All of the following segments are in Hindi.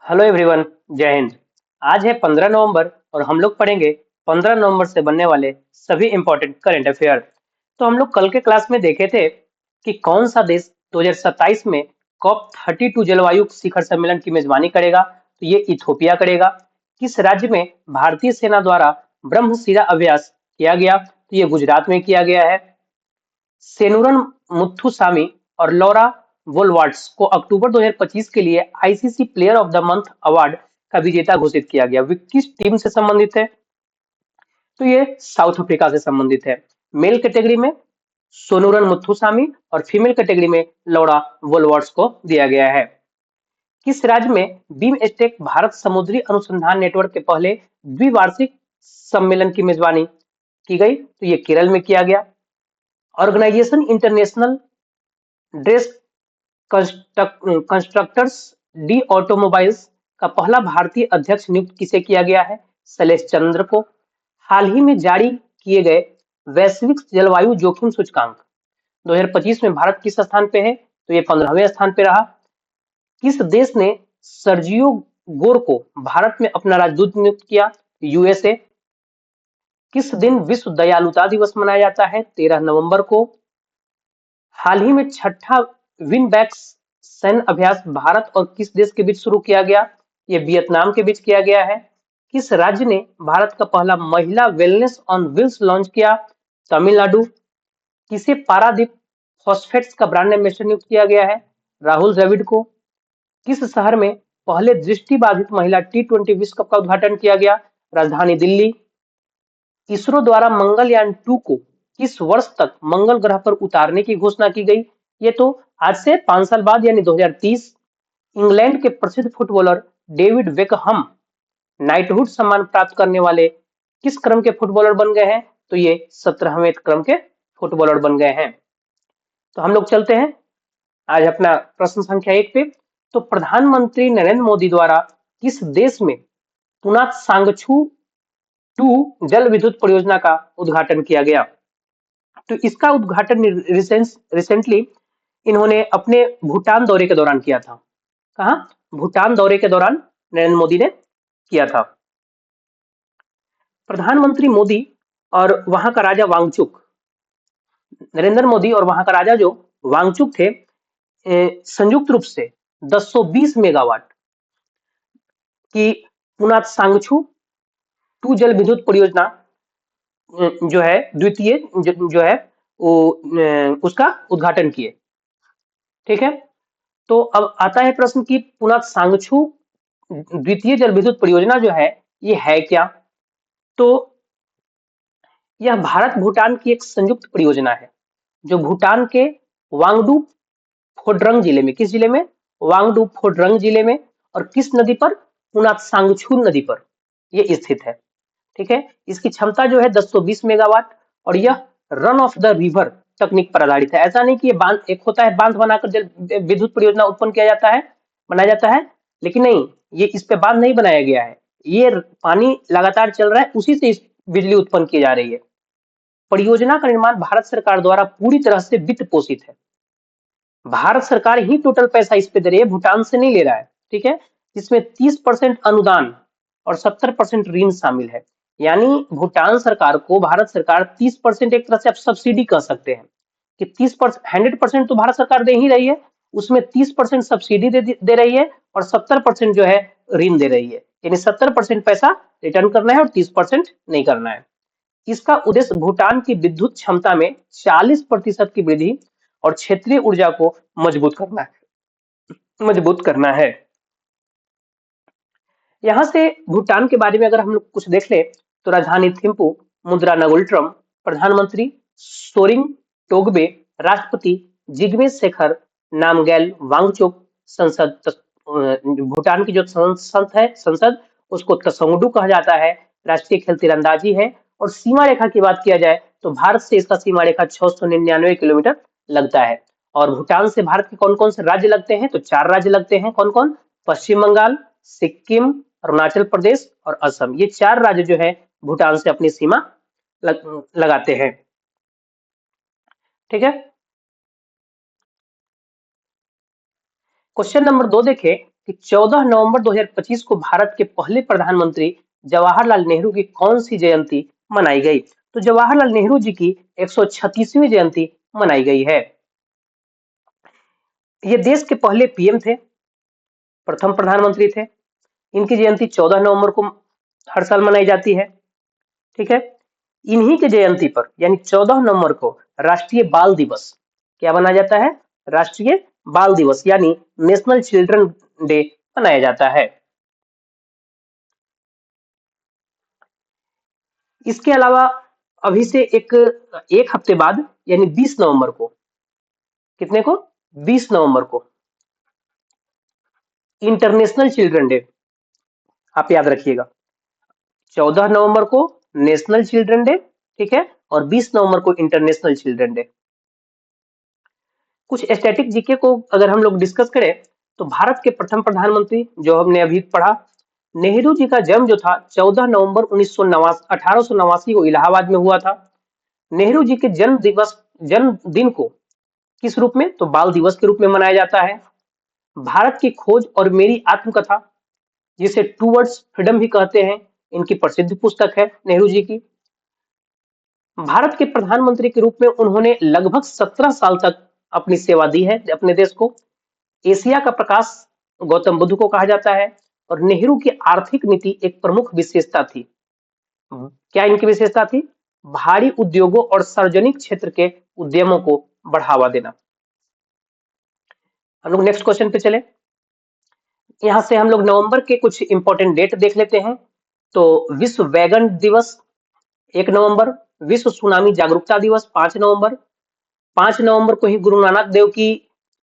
Hello everyone. जय हिंद। आज है 15 नवंबर और हम लोग पढ़ेंगे 15 नवंबर से बनने वाले सभी इंपॉर्टेंट करंट अफेयर। तो हम लोग कल के क्लास में देखे थे कि कौन सा देश 2027 में कॉप 32 जलवायु शिखर सम्मेलन की मेजबानी करेगा। तो ये इथोपिया करेगा। किस राज्य में भारतीय सेना द्वारा ब्रह्मशिरा अभ्यास किया गया? तो ये गुजरात में किया गया है। सेनुरन मुथुसामी और लॉरा वोलवार्ट्स को अक्टूबर 2025 के लिए ICC player of the month award का विजेता घोषित किया गया। वे किस टीम से संबंधित है? तो ये साउथ अफ्रीका से संबंधित है। मेल कैटेगरी में सोनुरन मुथुसामी और फीमेल कैटेगरी में लॉरा वोलवार्ट्स को दिया गया है। किस राज्य में बीम स्टेक भारत समुद्री अनुसंधान नेटवर्क के पहले द्विवार्षिक सम्मेलन की मेजबानी की गई? तो ये केरल में किया गया। ऑर्गेनाइजेशन इंटरनेशनल ड्रेस कंस्ट्रक्टर्स डी ऑटोमोबाइल्स का पहला भारतीय अध्यक्ष नियुक्त किसे किया गया है? शैलेश चंद्र को। हाल ही में जारी किए गए वैश्विक जलवायु जोखिम सूचकांक 2025 में भारत किस स्थान पे है? तो ये 15वें स्थान पे रहा। किस देश ने सर्जियो गोर को भारत में अपना राजदूत नियुक्त किया? यूएसए। किस दिन विश्व दयालुता दिवस मनाया जाता है? 13 नवंबर को। हाल ही में छठा विनबैक सैन्य अभ्यास भारत और किस देश के बीच शुरू किया गया? ये वियतनाम के बीच किया गया है। किस राज्य ने भारत का पहला महिला वेलनेस ऑन व्हील्स लॉन्च किया? तमिलनाडु। किसे पारादीप फॉस्फेट्स का ब्रांड एम्बेसडर नियुक्त किया गया है? राहुल द्रविड़ को। किस शहर में पहले दृष्टिबाधित महिला T20 विश्व कप का उद्घाटन किया गया? राजधानी दिल्ली। इसरो द्वारा मंगलयान 2 को किस वर्ष तक मंगल ग्रह पर उतारने की घोषणा की गई? ये तो आज से 5 साल बाद यानी 2030। इंग्लैंड के प्रसिद्ध फुटबॉलर डेविड बेकहम नाइटहुड सम्मान प्राप्त करने वाले किस क्रम के फुटबॉलर बन गए हैं? तो ये 17वें क्रम के फुटबॉलर बन गए हैं। तो हम लोग चलते हैं आज अपना प्रश्न संख्या 1 पे। तो प्रधानमंत्री नरेंद्र मोदी द्वारा किस देश में पुनात सांगछू 2 जल विद्युत परियोजना का उद्घाटन किया गया? तो इसका उद्घाटन रिसेंटली इन्होंने अपने भूटान दौरे के दौरान किया था। कहा? भूटान दौरे के दौरान नरेंद्र मोदी ने किया था। प्रधानमंत्री मोदी और वहां का राजा वांगचुक, नरेंद्र मोदी और वहां का राजा जो वांगचुक थे, संयुक्त रूप से 1020 मेगावाट की पुनात सांगछू 2 जल विद्युत परियोजना जो है द्वितीय जो है वो उसका उद्घाटन किए। ठीक है। तो अब आता है प्रश्न की पुनः सांगछू द्वितीय जल विद्युत परियोजना जो है ये है क्या? तो यह भारत भूटान की एक संयुक्त परियोजना है जो भूटान के वांगडू फोडरंग जिले में, किस जिले में? वांगडू फोडरंग जिले में। और किस नदी पर? पुनात सांगछू नदी पर ये स्थित है। ठीक है। इसकी क्षमता जो है 1020 मेगावाट और यह रन ऑफ द रिवर तकनीक पर आधारित है। ऐसा नहीं कि ये बांध, एक होता है बांध बनाकर जल विद्युत परियोजना उत्पन्न किया जाता है, बनाया जाता है, लेकिन नहीं, ये इस पे बांध नहीं बनाया गया है। ये पानी लगातार चल रहा है, उसी से बिजली उत्पन्न की जा रही है। परियोजना का निर्माण भारत सरकार द्वारा पूरी तरह से वित्त पोषित है। भारत सरकार ही टोटल पैसा इस पे दे रही है, भूटान से नहीं ले रहा है। ठीक है। इसमें 30% अनुदान और 70% ऋण शामिल है। यानी भूटान सरकार को भारत सरकार 30% एक तरह से आप सब्सिडी कह सकते हैं कि 30% 100% तो भारत सरकार दे ही रही है, उसमें 30% सब्सिडी दे रही है और 70% जो है ऋण दे रही है। यानी 70% पैसा रिटर्न करना है और 30% नहीं करना है। इसका उद्देश्य भूटान की विद्युत क्षमता में 40% की वृद्धि और क्षेत्रीय ऊर्जा को मजबूत करना है। यहाँ से भूटान के बारे में अगर हम लोग कुछ देख ले तो राजधानी थिम्पू, मुद्रा नगुल्ट्रम, प्रधानमंत्री सोरिंग टोगबे, राष्ट्रपति जिग्मे शेखर नामगैल वांगचुक, संसद भूटान की जो संसद है, संसद उसको त्संगडू कहा जाता है। राष्ट्रीय खेल तीरंदाजी है। और सीमा रेखा की बात किया जाए तो भारत से इसका सीमा रेखा 699 किलोमीटर लगता है। और भूटान से भारत के कौन कौन से राज्य लगते हैं? तो 4 राज्य लगते हैं। कौन कौन? पश्चिम बंगाल, सिक्किम, अरुणाचल प्रदेश और असम। ये 4 राज्य जो है भूटान से अपनी सीमा लगाते हैं। ठीक है। क्वेश्चन नंबर 2 देखें कि 14 नवंबर 2025 को भारत के पहले प्रधानमंत्री जवाहरलाल नेहरू की कौन सी जयंती मनाई गई? तो जवाहरलाल नेहरू जी की 136वीं जयंती मनाई गई है। ये देश के पहले पीएम थे, प्रथम प्रधानमंत्री थे। इनकी जयंती 14 नवंबर को हर साल मनाई जाती है। ठीक है। इन्हीं की जयंती पर यानी 14 नवंबर को राष्ट्रीय बाल दिवस क्या मनाया जाता है? राष्ट्रीय बाल दिवस यानी नेशनल चिल्ड्रन डे मनाया जाता है। इसके अलावा अभी से एक हफ्ते बाद यानी 20 नवंबर को, कितने को? 20 नवंबर को इंटरनेशनल चिल्ड्रन डे, आप याद रखिएगा। 14 नवंबर को नेशनल चिल्ड्रन डे, ठीक है, और 20 नवंबर को इंटरनेशनल चिल्ड्रन डे। कुछ स्टैटिक जीके को अगर हम लोग डिस्कस करें तो भारत के प्रथम प्रधानमंत्री जो हमने अभी पढ़ा, नेहरू जी का जन्म जो था 14 नवंबर 1889 को इलाहाबाद में हुआ था। नेहरू जी के जन्मदिन को किस रूप में? तो बाल दिवस के रूप में मनाया जाता है। भारत की खोज और मेरी आत्मकथा, जिसे टूवर्ड्स फ्रीडम भी कहते हैं, इनकी प्रसिद्ध पुस्तक है नेहरू जी की। भारत के प्रधानमंत्री के रूप में उन्होंने लगभग 17 साल तक अपनी सेवा दी है अपने देश को। एशिया का प्रकाश गौतम बुद्ध को कहा जाता है और नेहरू की आर्थिक नीति एक प्रमुख विशेषता थी। क्या इनकी विशेषता थी? भारी उद्योगों और सार्वजनिक क्षेत्र के उद्यमों को बढ़ावा देना। हम लोग नेक्स्ट क्वेश्चन पे चले। यहां से हम लोग नवंबर के कुछ इंपॉर्टेंट डेट देख लेते हैं। तो विश्व वैगन दिवस 1 नवंबर, विश्व सुनामी जागरूकता दिवस 5 नवंबर, 5 नवंबर को ही गुरु नानक देव की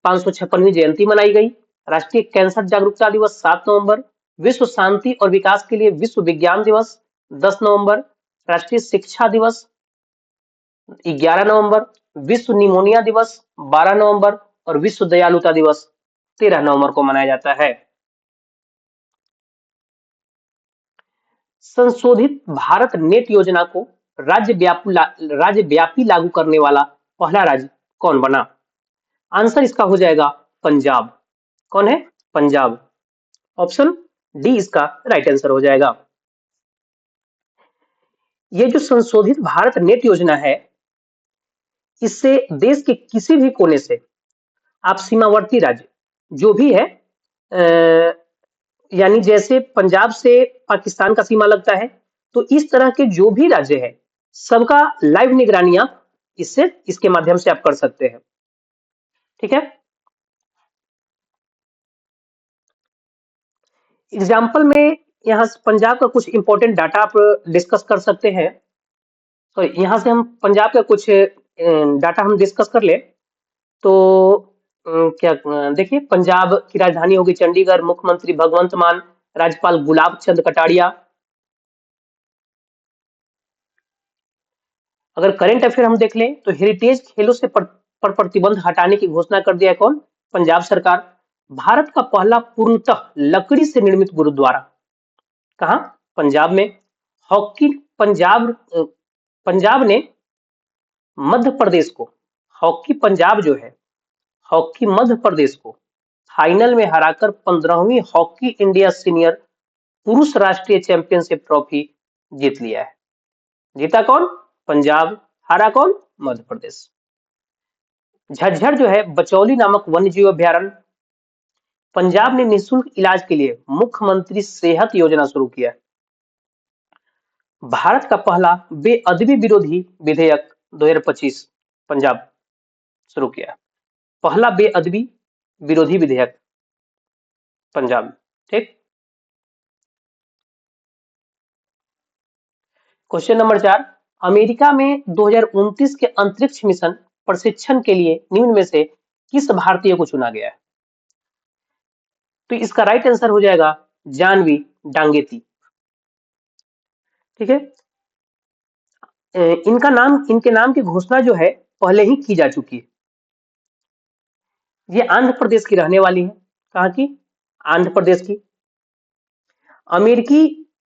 556वीं जयंती मनाई गई। राष्ट्रीय कैंसर जागरूकता दिवस 7 नवंबर, विश्व शांति और विकास के लिए विश्व विज्ञान दिवस 10 नवंबर, राष्ट्रीय शिक्षा दिवस 11 नवंबर, विश्व निमोनिया दिवस 12 नवंबर और विश्व दयालुता दिवस 13 नवंबर को मनाया जाता है। संशोधित भारत नेट योजना को राज्यव्यापी लागू करने वाला पहला राज्य कौन बना? आंसर इसका हो जाएगा पंजाब। कौन है? पंजाब। ऑप्शन डी इसका राइट आंसर हो जाएगा। ये जो संशोधित भारत नेट योजना है, इससे देश के किसी भी कोने से आप सीमावर्ती राज्य जो भी है, यानी जैसे पंजाब से पाकिस्तान का सीमा लगता है, तो इस तरह के जो भी राज्य है सबका लाइव निगरानी आप इसके माध्यम से आप कर सकते हैं। ठीक है। एग्जाम्पल में यहाँ पंजाब का कुछ इंपॉर्टेंट डाटा आप डिस्कस कर सकते हैं। तो यहाँ से हम पंजाब का कुछ डाटा हम डिस्कस कर ले तो क्या देखिए, पंजाब की राजधानी होगी चंडीगढ़, मुख्यमंत्री भगवंत मान, राज्यपाल गुलाब चंद कटारिया। अगर करंट अफेयर हम देख लें तो हेरिटेज खेलों से पर प्रतिबंध हटाने की घोषणा कर दिया है कौन? पंजाब सरकार। भारत का पहला पूर्णतः लकड़ी से निर्मित गुरुद्वारा कहाँ? पंजाब में। हॉकी पंजाब ने मध्य प्रदेश को, हॉकी पंजाब जो है, हॉकी मध्य प्रदेश को फाइनल में हराकर 15वीं हॉकी इंडिया सीनियर पुरुष राष्ट्रीय चैंपियनशिप ट्रॉफी जीत लिया है। जीता कौन? पंजाब। हारा कौन? मध्य प्रदेश। झज्जर जो है बचौली नामक वन्यजीव अभ्यारण्य, पंजाब ने निःशुल्क इलाज के लिए मुख्यमंत्री सेहत योजना शुरू किया। भारत का पहला बेअदबी विरोधी विधेयक 2025 पंजाब शुरू किया। पहला बेअदबी विरोधी विधेयक पंजाब। ठीक। क्वेश्चन नंबर 4, अमेरिका में 2029 के अंतरिक्ष मिशन प्रशिक्षण के लिए निम्न में से किस भारतीय को चुना गया है? तो इसका राइट आंसर हो जाएगा जानवी डांगेती। ठीक है। इनके नाम की घोषणा जो है पहले ही की जा चुकी है। ये आंध्र प्रदेश की रहने वाली है। कहाँ की? आंध्र प्रदेश की। अमेरिकी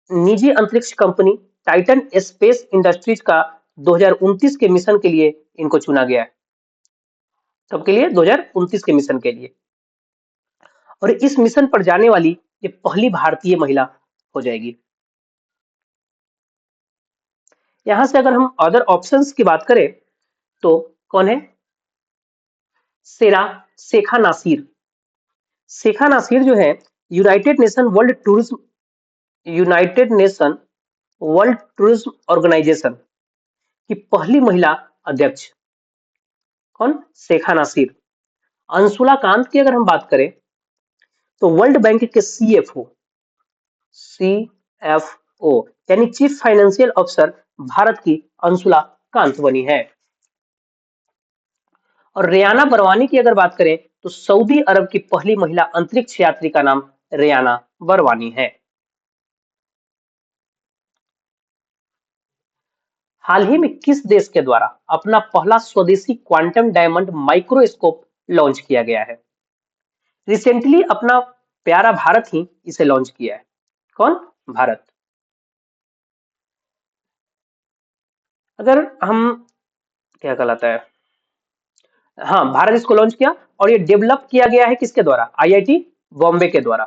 निजी अंतरिक्ष कंपनी टाइटन स्पेस इंडस्ट्रीज का 2029 के मिशन के लिए इनको चुना गया है। कब के लिए? 2029 के मिशन के लिए। और इस मिशन पर जाने वाली ये पहली भारतीय महिला हो जाएगी। यहां से अगर हम अदर ऑप्शंस की बात करें तो कौन है? सेरा शेखा नासिर। शेखा नासिर जो है United Nation World Tourism United Nation World Tourism Organisation की पहली महिला अध्यक्ष। कौन? शेखा नासिर। अंशुला कांत की अगर हम बात करें तो वर्ल्ड बैंक के सीएफओ यानी चीफ फाइनेंशियल ऑफिसर भारत की अंशुला कांत बनी है। और रेयाना बरवानी की अगर बात करें तो सऊदी अरब की पहली महिला अंतरिक्ष यात्री का नाम रेयाना बरवानी है। हाल ही में किस देश के द्वारा अपना पहला स्वदेशी क्वांटम डायमंड माइक्रोस्कोप लॉन्च किया गया है? रिसेंटली अपना प्यारा भारत ही इसे लॉन्च किया है। कौन? भारत। अगर हम क्या कहलाता है, हाँ, भारत इसको लॉन्च किया और ये डेवलप किया गया है किसके द्वारा? आईआईटी बॉम्बे के द्वारा।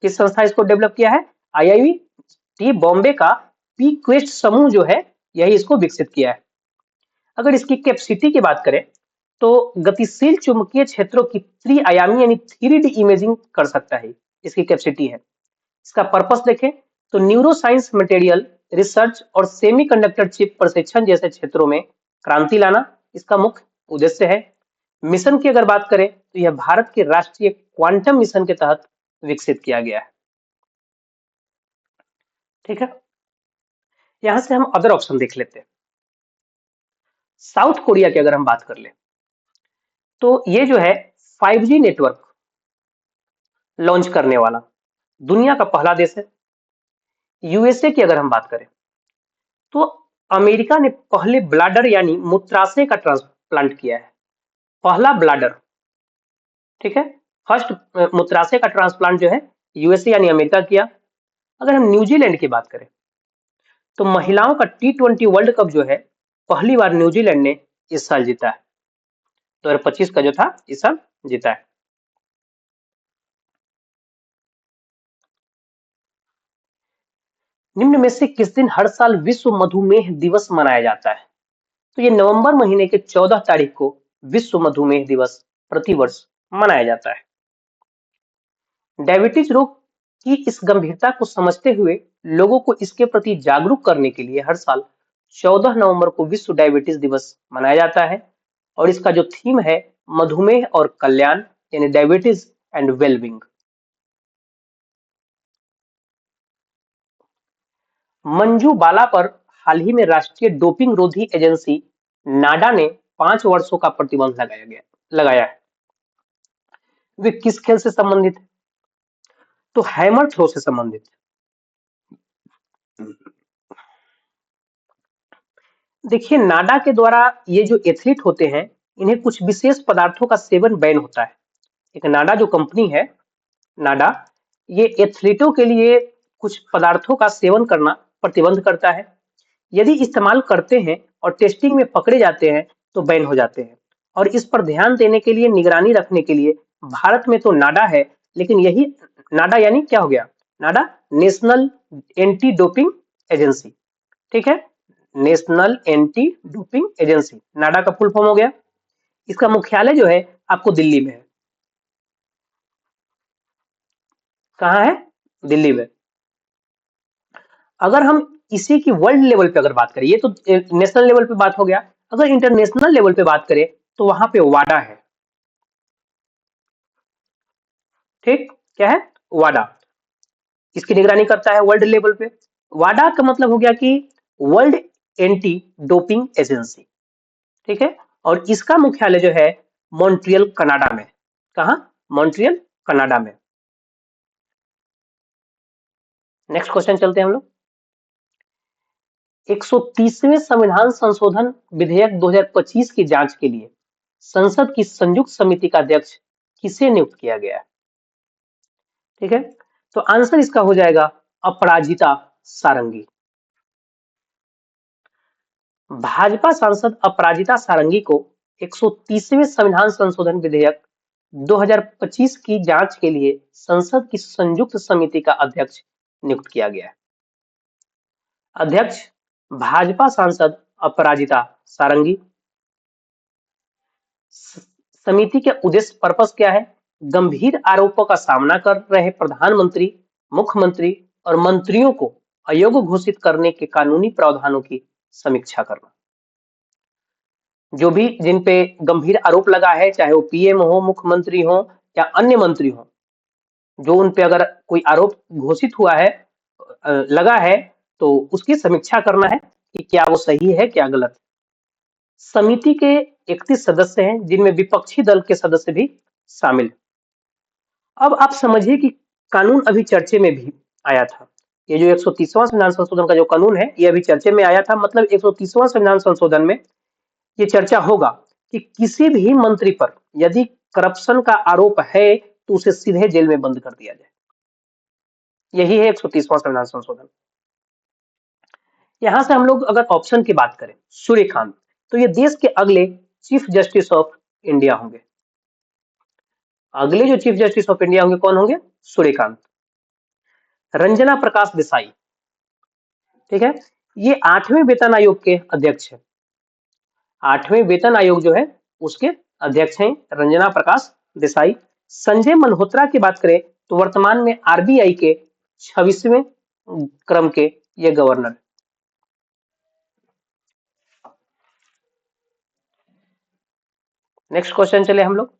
किस संस्था इसको डेवलप किया है? आईआईटी बॉम्बे का पी क्वेस्ट समूह जो है यही इसको विकसित किया है। अगर इसकी कैपेसिटी की बात करें तो गतिशील चुंबकीय क्षेत्रों की त्रिआयामी यानी 3D इमेजिंग कर सकता है, इसकी कैपेसिटी है। इसका पर्पस देखें तो न्यूरो साइंस, मटेरियल रिसर्च और सेमीकंडक्टर चिप प्रशिक्षण जैसे क्षेत्रों में क्रांति लाना इसका मुख्य उद्देश्य है। मिशन की अगर बात करें तो यह भारत के राष्ट्रीय क्वांटम मिशन के तहत विकसित किया गया है। ठीक है, यहां से हम अदर ऑप्शन देख लेते हैं। साउथ कोरिया की अगर हम बात कर ले तो ये जो है 5G नेटवर्क लॉन्च करने वाला दुनिया का पहला देश है। यूएसए की अगर हम बात करें तो अमेरिका ने पहले ब्लाडर यानी मूत्राशय का ट्रांसप्लांट किया है। पहला ब्लाडर, ठीक है, फर्स्ट मूत्राशय का ट्रांसप्लांट जो है यूएसए यानी अमेरिका किया। अगर हम न्यूजीलैंड की बात करें तो महिलाओं का T20 वर्ल्ड कप जो है पहली बार न्यूजीलैंड ने इस साल जीता है। 2025 का जो था इस साल जीता है। निम्न में से किस दिन हर साल विश्व मधुमेह दिवस मनाया जाता है? तो ये नवंबर महीने के 14 तारीख को विश्व मधुमेह दिवस प्रतिवर्ष मनाया जाता है। डायबिटीज रोग की इस गंभीरता को समझते हुए लोगों को इसके प्रति जागरूक करने के लिए हर साल 14 नवंबर को विश्व डायबिटीज दिवस मनाया जाता है। और इसका जो थीम है मधुमेह और कल्याण यानी डायबिटीज एंड वेलबींग। मंजू बाला पर हाल ही में राष्ट्रीय डोपिंग रोधी एजेंसी नाडा ने 5 वर्षों का प्रतिबंध लगाया है। वे किस खेल से संबंधित है? तो हैमर थ्रो से संबंधित। देखिए, नाडा के द्वारा ये जो एथलीट होते हैं इन्हें कुछ विशेष पदार्थों का सेवन बैन होता है। एक नाडा जो कंपनी है, नाडा, ये एथलीटों के लिए कुछ पदार्थों का सेवन करना प्रतिबंध करता है। यदि इस्तेमाल करते हैं और टेस्टिंग में पकड़े जाते हैं तो बैन हो जाते हैं। और इस पर ध्यान देने के लिए, निगरानी रखने के लिए भारत में तो नाडा है, लेकिन यही नाडा यानी क्या हो गया? नाडा नेशनल एंटी डोपिंग एजेंसी। ठीक है, नेशनल एंटी डोपिंग एजेंसी नाडा का फुल फॉर्म हो गया। इसका मुख्यालय जो है आपको दिल्ली में है। कहाँ है? दिल्ली में। अगर हम इसी की वर्ल्ड लेवल पे अगर बात करें, ये तो नेशनल लेवल पे बात हो गया, अगर इंटरनेशनल लेवल पे बात करें तो वहां पे वाडा है। ठीक, क्या है? वाडा, इसकी निगरानी करता है वर्ल्ड लेवल पे। वाडा का मतलब हो गया कि वर्ल्ड एंटी डोपिंग एजेंसी। ठीक है, और इसका मुख्यालय जो है मॉन्ट्रियल कनाडा में। कहा? मॉन्ट्रियल कनाडा में। नेक्स्ट क्वेश्चन चलते हैं हम लोग। 130वें संविधान संशोधन विधेयक 2025 की जांच के लिए संसद की संयुक्त समिति का अध्यक्ष किसे नियुक्त किया गया है? ठीक है, तो आंसर इसका हो जाएगा अपराजिता सारंगी। भाजपा सांसद अपराजिता सारंगी को 130वें संविधान संशोधन विधेयक 2025 की जांच के लिए संसद की संयुक्त समिति का अध्यक्ष नियुक्त किया गया है। अध्यक्ष भाजपा सांसद अपराजिता सारंगी। समिति के उद्देश्य पर्पस क्या है? गंभीर आरोपों का सामना कर रहे प्रधानमंत्री, मुख्यमंत्री और मंत्रियों को अयोग्य घोषित करने के कानूनी प्रावधानों की समीक्षा करना। जो भी जिन पे गंभीर आरोप लगा है, चाहे वो पीएम हो, मुख्यमंत्री हो या अन्य मंत्री हो, जो उन पे अगर कोई आरोप घोषित हुआ है, लगा है, तो उसकी समीक्षा करना है कि क्या वो सही है, क्या गलत है। समिति के 31 सदस्य हैं, जिनमें विपक्षी दल के सदस्य भी शामिल हैं। अब आप समझिए कि कानून अभी चर्चे में भी आया था। ये जो 130वां संविधान संशोधन का जो कानून है, ये अभी चर्चे में आया था। मतलब 130वां संविधान संशोधन में ये चर्चा होगा कि किसी भी मंत्री पर यदि करप्शन का आरोप है तो उसे सीधे जेल में बंद कर दिया जाए। यही है 130वां संविधान संशोधन। यहां से हम लोग अगर ऑप्शन की बात करें, सूर्यकांत, तो ये देश के अगले चीफ जस्टिस ऑफ इंडिया होंगे। अगले जो चीफ जस्टिस ऑफ इंडिया होंगे कौन होंगे? सूर्यकांत। रंजना प्रकाश देसाई, ठीक है, ये 8वें वेतन आयोग के अध्यक्ष है। 8वें वेतन आयोग जो है उसके अध्यक्ष हैं रंजना प्रकाश देसाई। संजय मल्होत्रा की बात करें तो वर्तमान में आरबीआई के 26वें क्रम के ये गवर्नर। नेक्स्ट क्वेश्चन चले हम लोग।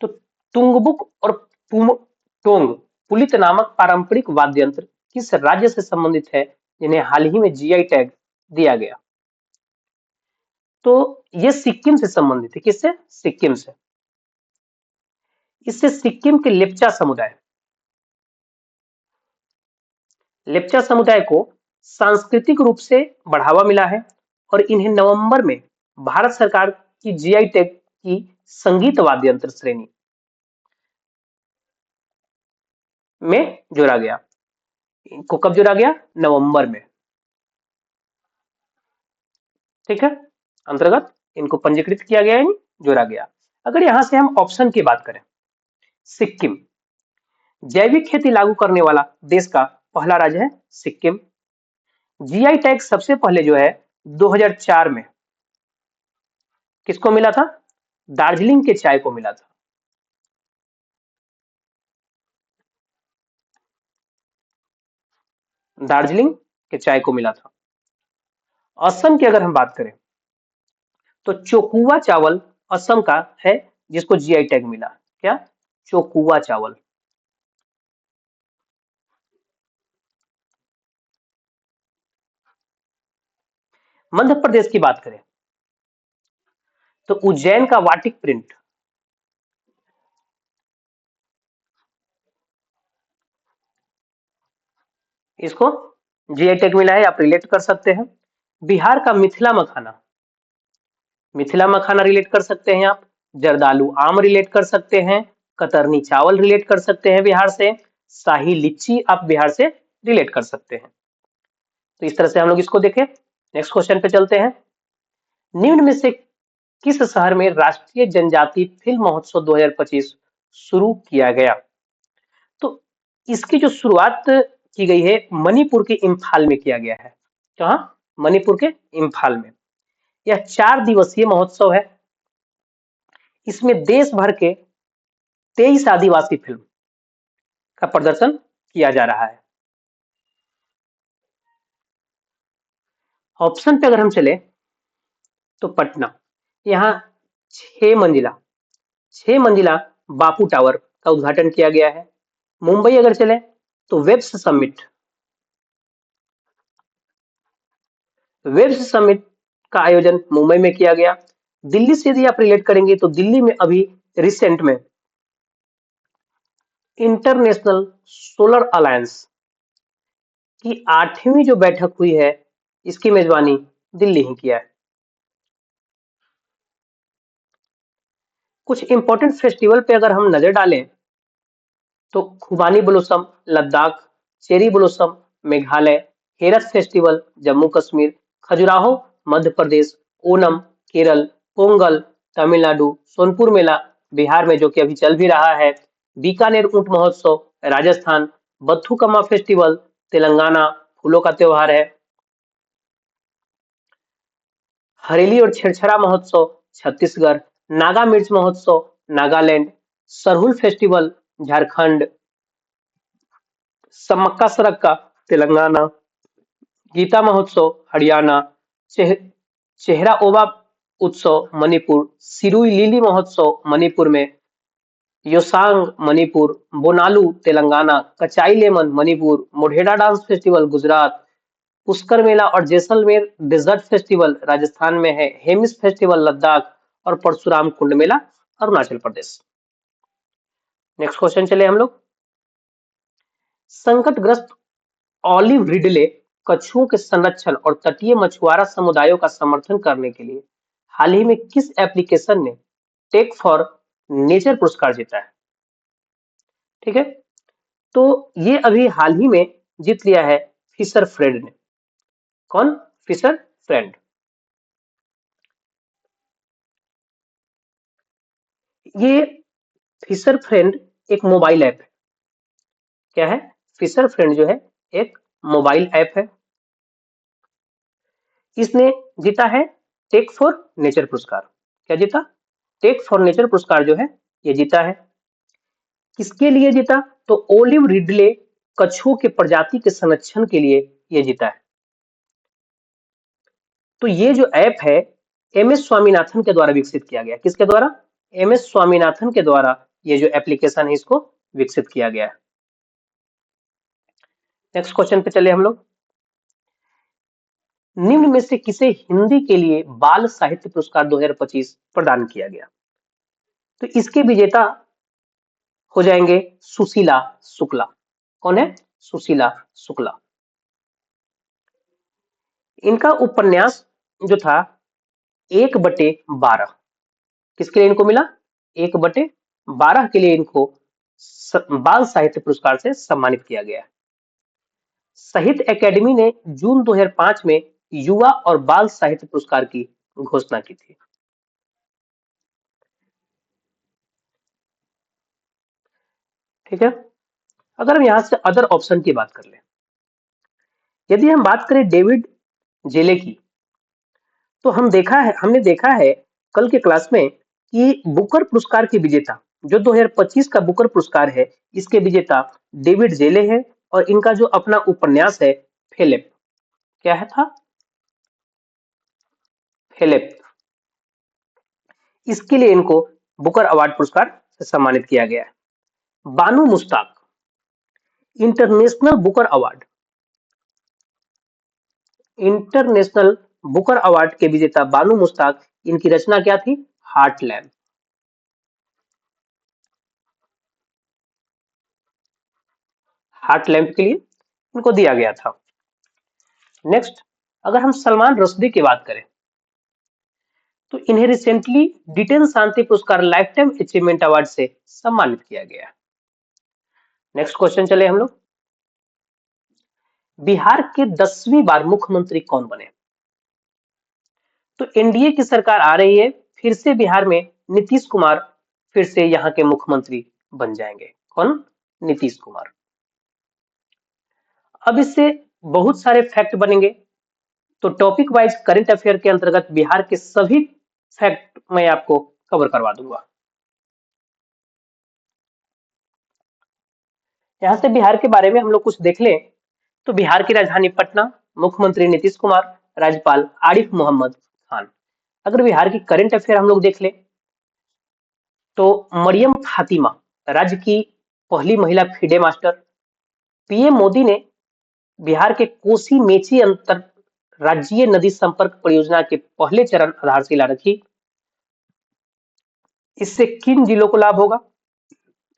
तो तुंगबुक और टोंग पुलित नामक पारंपरिक वाद्य यंत्र किस राज्य से संबंधित है जिन्हें हाल ही में जीआई टैग दिया गया? तो ये सिक्किम से संबंधित है। किससे? सिक्किम से। इससे सिक्किम के लेप्चा समुदाय को सांस्कृतिक रूप से बढ़ावा मिला है और इन्हें नवंबर में भारत सरकार की जीआई टैग की संगीत वाद्य यंत्र श्रेणी में जोड़ा गया। इनको कब जोड़ा गया? नवंबर में, ठीक है, अंतर्गत इनको पंजीकृत किया गया, यानी जोड़ा गया। अगर यहां से हम ऑप्शन की बात करें, सिक्किम जैविक खेती लागू करने वाला देश का पहला राज्य है सिक्किम। जीआई टैग सबसे पहले जो है 2004 में किसको मिला था? दार्जिलिंग के चाय को मिला था। दार्जिलिंग के चाय को मिला था। असम की अगर हम बात करें तो चोकुआ चावल असम का है जिसको जीआई टैग मिला। क्या? चोकुआ चावल। मध्य प्रदेश की बात करें तो उज्जैन का वाटिक प्रिंट, इसको जीआई टैग मिला है, आप रिलेट कर सकते हैं। बिहार का मिथिला मखाना, मिथिला मखाना रिलेट कर सकते हैं आप। जर्दालू आम रिलेट कर सकते हैं। कतरनी चावल रिलेट कर सकते हैं बिहार से। शाही लीची आप बिहार से रिलेट कर सकते हैं। तो इस तरह से हम लोग इसको देखें। नेक्स्ट क्वेश्चन पे चलते हैं। निम्न में से किस शहर में राष्ट्रीय जनजाति फिल्म महोत्सव 2025 शुरू किया गया? तो इसकी जो शुरुआत की गई है मणिपुर के इम्फाल में किया गया है। कहाँ? मणिपुर के इम्फाल में। यह 4 दिवसीय महोत्सव है। इसमें देश भर के 23 आदिवासी फिल्म का प्रदर्शन किया जा रहा है। ऑप्शन पे अगर हम चले तो पटना, यहाँ 6 मंजिला बापू टावर का उद्घाटन किया गया है। मुंबई अगर चले तो वेब्स समिट का आयोजन मुंबई में किया गया। दिल्ली से यदि आप रिलेट करेंगे तो दिल्ली में अभी रिसेंट में इंटरनेशनल सोलर अलायंस की 8वीं जो बैठक हुई है, इसकी मेजबानी दिल्ली ही किया है। कुछ इंपॉर्टेंट फेस्टिवल पे अगर हम नजर डालें तो खुबानी blossom Ladakh, cherry blossom Meghalaya, Herath festival Jammu Kashmir, Khajuraho Madhya Pradesh, Onam Kerala, Pongal Tamil Nadu, Sonpur Mela Bihar में, जो कि अभी चल भी रहा है। बीकानेर ऊंट महोत्सव राजस्थान, बथुकम्मा फेस्टिवल तेलंगाना, फूलों का त्योहार है। हरेली और छेरछेरा महोत्सव छत्तीसगढ़, नागा मिर्च महोत्सव नागालैंड, सरहुल फेस्टिवल झारखंड, सम्मक्का सरक्का तेलंगाना, गीता महोत्सव हरियाणा, चेह, चेहरा ओबा उत्सव मणिपुर, सिरुई लिली महोत्सव मणिपुर में, Yaosang Manipur, Bonalu Telangana, Kachai lemon Manipur, Modhera dance festival Gujarat, Pushkar Mela और जैसलमेर डेजर्ट फेस्टिवल राजस्थान में है, हेमिस फेस्टिवल लद्दाख और परशुराम कुंड मेला अरुणाचल प्रदेश। नेक्स्ट क्वेश्चन चले हम लोग। संकटग्रस्त ऑलिव रिडले कछुओं के संरक्षण और तटीय मछुआरा समुदायों का समर्थन करने के लिए हाल ही में किस एप्लीकेशन ने टेक फॉर नेचर पुरस्कार जीता है? ठीक है, तो ये अभी हाल ही में जीत लिया है फिशर फ्रेंड ने। कौन? Fisher Friend. ये फिशर फ्रेंड एक मोबाइल ऐप है। क्या है? फिशर फ्रेंड जो है एक मोबाइल ऐप है। इसने जीता है टेक फॉर नेचर पुरस्कार। क्या जीता? टेक फॉर नेचर पुरस्कार जो है ये जीता है। किसके लिए जीता? तो ओलिव रिडले कछुओं के प्रजाति के संरक्षण के लिए ये जीता है। तो ये जो ऐप है एमएस स्वामीनाथन के द्वारा विकसित किया गया। किसके द्वारा? एमएस स्वामीनाथन के द्वारा ये जो एप्लीकेशन है इसको विकसित किया गया है। नेक्स्ट क्वेश्चन पे चले हम लोग। निम्न में से किसे हिंदी के लिए बाल साहित्य पुरस्कार 2025 प्रदान किया गया? तो इसके विजेता हो जाएंगे सुशीला शुक्ला। कौन है? सुशीला शुक्ला। इनका उपन्यास जो था 1/12 किसके लिए इनको मिला? 1/12 के लिए इनको बाल साहित्य पुरस्कार से सम्मानित किया गया। साहित्य अकेडमी ने जून 2005 में युवा और बाल साहित्य पुरस्कार की घोषणा की थी। ठीक है, अगर हम यहां से अदर ऑप्शन की बात कर ले, यदि हम बात करें डेविड जेले की, तो हमने देखा है कल के क्लास में कि बुकर पुरस्कार के विजेता जो 2025 का बुकर पुरस्कार है, इसके विजेता डेविड जेले है और इनका जो अपना उपन्यास है फेलिप, क्या है था? फेलिप। इसके लिए इनको बुकर अवार्ड पुरस्कार से सम्मानित किया गया है। Banu Mushtaq international Booker award, international Booker award के विजेता बानू मुश्ताक, इनकी रचना क्या थी? Heart lamp. हार्ट लैम्प के लिए इनको दिया गया था। नेक्स्ट, अगर हम सलमान रश्दी की बात करें, तो इन्हें रिसेंटली डिटेन शांति पुरस्कार लाइफ टाइम अचीवमेंट अवार्ड से सम्मानित किया गया। नेक्स्ट क्वेश्चन चले हम लोग। बिहार के 10वीं बार मुख्यमंत्री कौन बने? तो एनडीए की सरकार आ रही है, फिर से बिहार में नीतीश कुमार फिर से यहाँ के मुख्यमंत्री बन जाएंगे। कौन? नीतीश कुमार। अब इससे बहुत सारे फैक्ट बनेंगे, तो टॉपिक वाइज करंट अफेयर के अंतर्गत बिहार के सभी फैक्ट मैं आपको कवर करवा दूंगा। यहाँ से बिहार के बारे में हम लोग कुछ देख लें, तो बिहार की राजधानी पटना, मुख्यमंत्री नीतीश कुमार, राज्यपाल आरिफ मोहम्मद खान। अगर बिहार की करंट अफेयर हम लोग देख लें, तो मरियम फातिमा राज्य की पहली महिला फीडे मास्टर। पीएम मोदी ने बिहार के कोसी मेची अंतर राज्यीय नदी संपर्क परियोजना के पहले चरण आधारशिला रखी। इससे किन जिलों को लाभ होगा?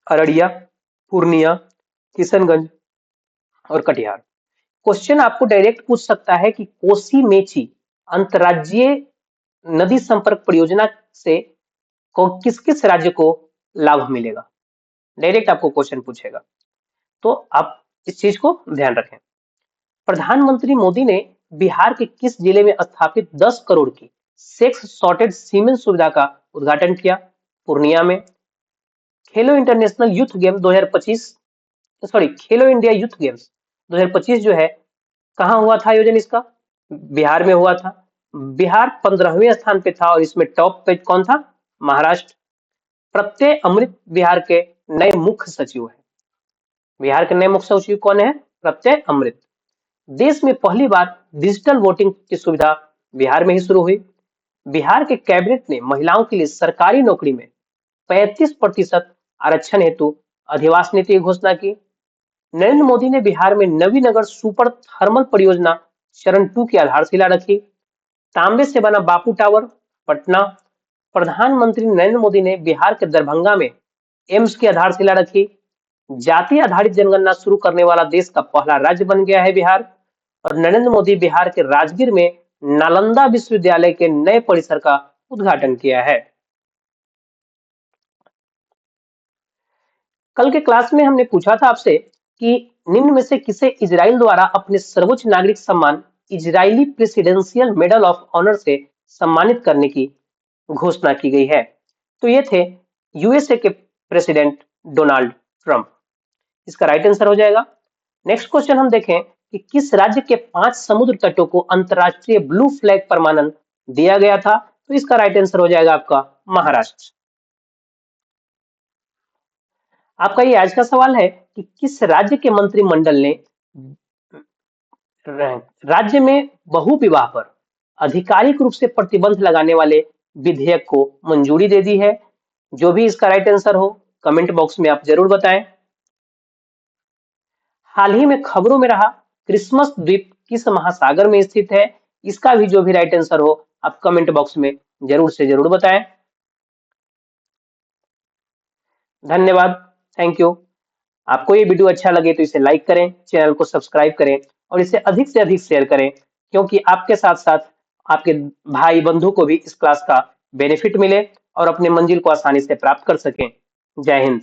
अररिया, पूर्णिया, किशनगंज और कटिहार। क्वेश्चन आपको डायरेक्ट पूछ सकता है कि कोसी मेची अंतरराज्यीय नदी संपर्क परियोजना से किस किस राज्य को लाभ मिलेगा? डायरेक्ट आपको क्वेश्चन पूछेगा, तो आप इस चीज को ध्यान रखें। प्रधानमंत्री मोदी ने बिहार के किस जिले में स्थापित 10 करोड़ की सेक्स सॉर्टेड सीमेंट सुविधा का उद्घाटन किया? पूर्णिया में। खेलो इंटरनेशनल यूथ गेम 2025 सॉरी खेलो इंडिया यूथ गेम्स 2025 जो है कहाँ हुआ था आयोजन इसका? बिहार में हुआ था। बिहार 15वें स्थान पे था और इसमें टॉप पे कौन था? महाराष्ट्र। प्रत्यय अमृत बिहार के नए मुख्य सचिव हैं। बिहार के नए मुख्य सचिव कौन है? प्रत्यय अमृत। देश में पहली बार डिजिटल वोटिंग की सुविधा बिहार में ही शुरू हुई। बिहार के कैबिनेट ने महिलाओं के लिए सरकारी नौकरी में 35% आरक्षण हेतु अधिवास नीति की घोषणा की। नरेंद्र मोदी ने बिहार में नवीनगर सुपर थर्मल परियोजना चरण 2 की आधारशिला रखी। तांबे से बना बापू टावर पटना। प्रधानमंत्री नरेंद्र मोदी ने बिहार के दरभंगा में एम्स की आधारशिला रखी। जाति आधारित जनगणना शुरू करने वाला देश का पहला राज्य बन गया है बिहार। और नरेंद्र मोदी बिहार के राजगीर में नालंदा विश्वविद्यालय के नए परिसर का उद्घाटन किया है। कल के क्लास में हमने पूछा था आपसे कि निम्न में से किसे इजराइल द्वारा अपने सर्वोच्च नागरिक सम्मान Israeli presidential medal of honour से सम्मानित करने की घोषणा की गई है? तो ये थे यूएसए के प्रेसिडेंट डोनाल्ड ट्रंप। इसका राइट आंसर हो जाएगा। नेक्स्ट क्वेश्चन हम देखें कि किस राज्य के 5 समुद्र तटों को अंतरराष्ट्रीय ब्लू फ्लैग प्रमाणन दिया गया था? तो इसका राइट आंसर हो जाएगा आपका महाराष्ट्र। आपका ये आज का सवाल है कि किस राज्य के मंत्रिमंडल ने राज्य में बहु विवाह पर आधिकारिक रूप से प्रतिबंध लगाने वाले विधेयक को मंजूरी दे दी है? जो भी इसका राइट आंसर हो कमेंट बॉक्स में आप जरूर बताएं। हाल ही में खबरों में रहा क्रिसमस द्वीप किस महासागर में स्थित है? इसका भी जो भी राइट आंसर हो आप कमेंट बॉक्स में जरूर से जरूर बताएं। धन्यवाद। Thank you. आपको ये वीडियो अच्छा लगे तो इसे लाइक करें, चैनल को सब्सक्राइब करें और इसे अधिक से अधिक शेयर करें, क्योंकि आपके साथ साथ आपके भाई बंधु को भी इस क्लास का बेनिफिट मिले और अपने मंजिल को आसानी से प्राप्त कर सकें। जय हिंद।